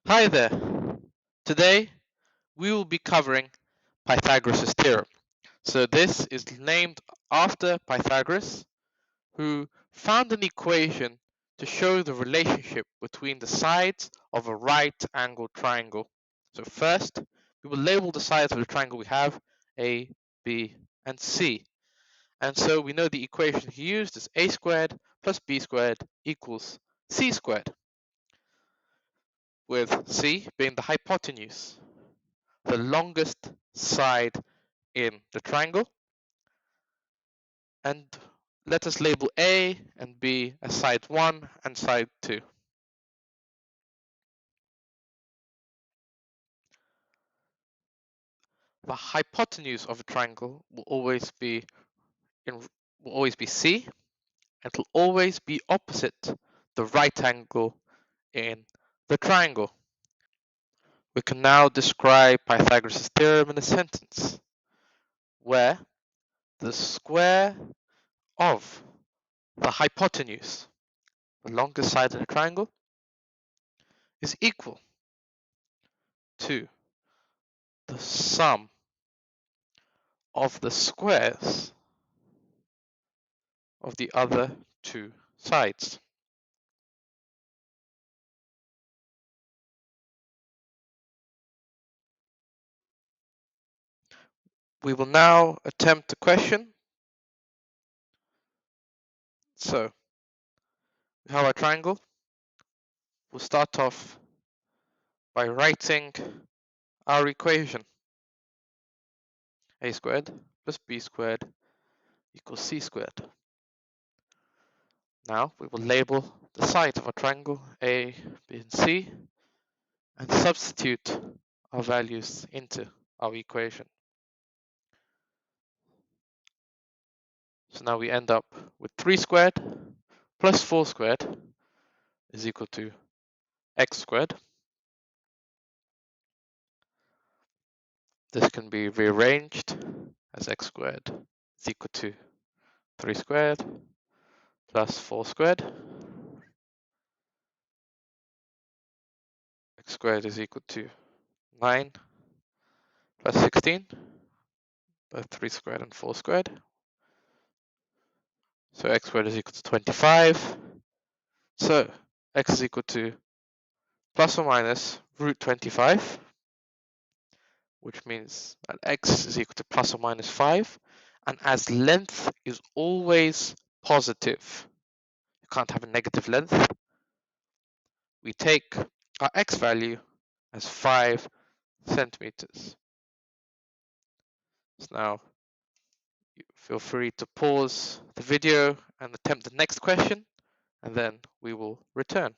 Hi there. Today we will be covering Pythagoras' theorem. So this is named after Pythagoras, who found an equation to show the relationship between the sides of a right-angled triangle. So first, we will label the sides of the triangle we have A, B, and C. And so we know the equation he used is a squared plus b squared equals c squared, with c being the hypotenuse, the longest side in the triangle, and let us label A and B as side 1 and side 2. The hypotenuse of a triangle will always be C, and will always be opposite the right angle in the triangle. We can now describe Pythagoras' theorem in a sentence where the square of the hypotenuse, the longest side of the triangle, is equal to the sum of the squares of the other two sides. We will now attempt a question. So we have our triangle. We'll start off by writing our equation. A squared plus b squared equals c squared. Now we will label the sides of our triangle A, B, and C and substitute our values into our equation. So now we end up with 3 squared plus 4 squared is equal to x squared. This can be rearranged as x squared is equal to 3 squared plus 4 squared. X squared is equal to 9 plus 16, both 3 squared and 4 squared. So x squared is equal to 25. So x is equal to plus or minus root 25, which means that x is equal to plus or minus 5. And as length is always positive, you can't have a negative length, we take our x value as 5 centimeters. So now feel free to pause the video and attempt the next question, and then we will return.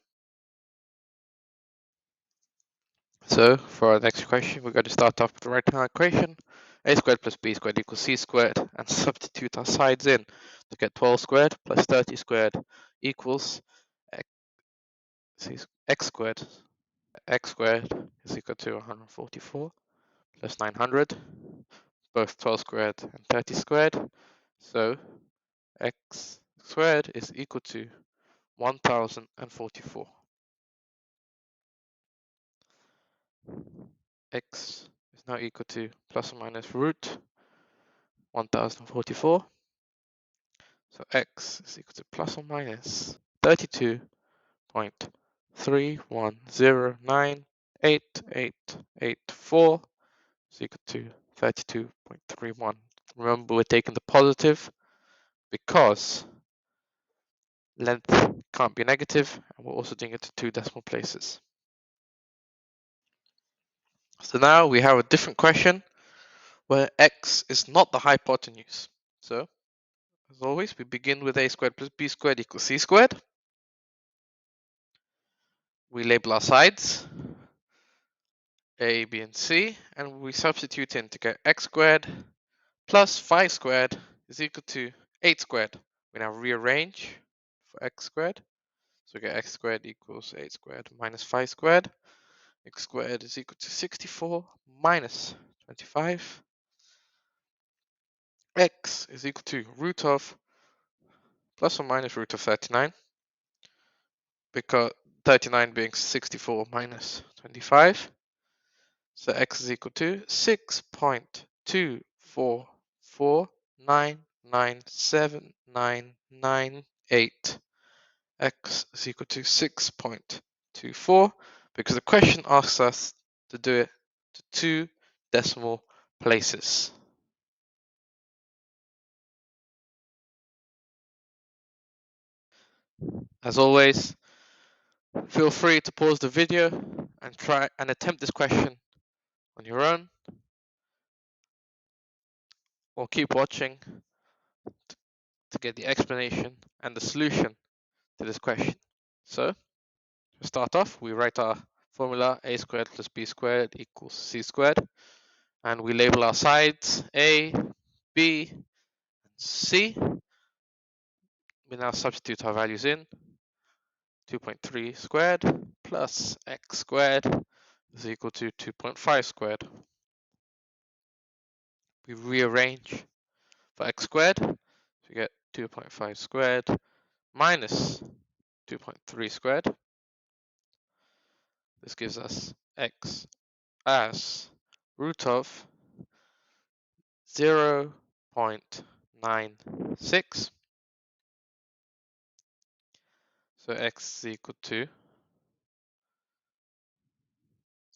So for our next question, we're going to start off with the right-hand equation. A squared plus b squared equals c squared, and substitute our sides in to get 12 squared plus 30 squared equals x squared. X squared is equal to 144 plus 900, both 12 squared and 30 squared. So x squared is equal to 1044. X is now equal to plus or minus root 1044. So x is equal to plus or minus 32.310988884 is equal to 32.31. Remember, we're taking the positive because length can't be negative, and we're also doing it to 2 decimal places. So now we have a different question where x is not the hypotenuse. So, as always, we begin with a squared plus b squared equals c squared. We label our sides, a, b, and c, and we substitute in to get x squared plus 5 squared is equal to 8 squared. We now rearrange for x squared. So we get x squared equals 8 squared minus 5 squared. X squared is equal to 64 minus 25. X is equal to root of plus or minus root of 39, because 39 being 64 minus 25. So x is equal to 6.24499979998. X is equal to 6.24 because the question asks us to do it to 2 decimal places. As always, feel free to pause the video and try and attempt this question on your own, or keep watching to get the explanation and the solution to this question. So, to start off, we write our formula a squared plus b squared equals c squared, and we label our sides a, b, and c. We now substitute our values in. 2.3 squared plus x squared is equal to 2.5 squared. We rearrange for x squared, so we get 2.5 squared minus 2.3 squared. This gives us x as root of 0.96. So x is equal to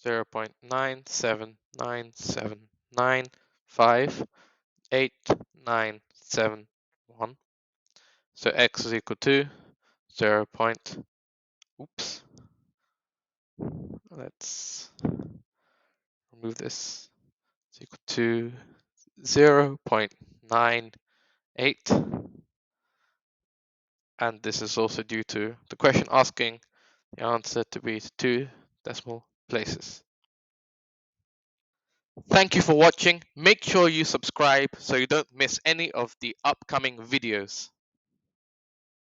0.97979589971. So x is equal to 0. Oops. Let's remove this. It's equal to 0.98, and this is also due to the question asking the answer to be 2 decimal places. Thank you for watching. Make sure you subscribe so you don't miss any of the upcoming videos.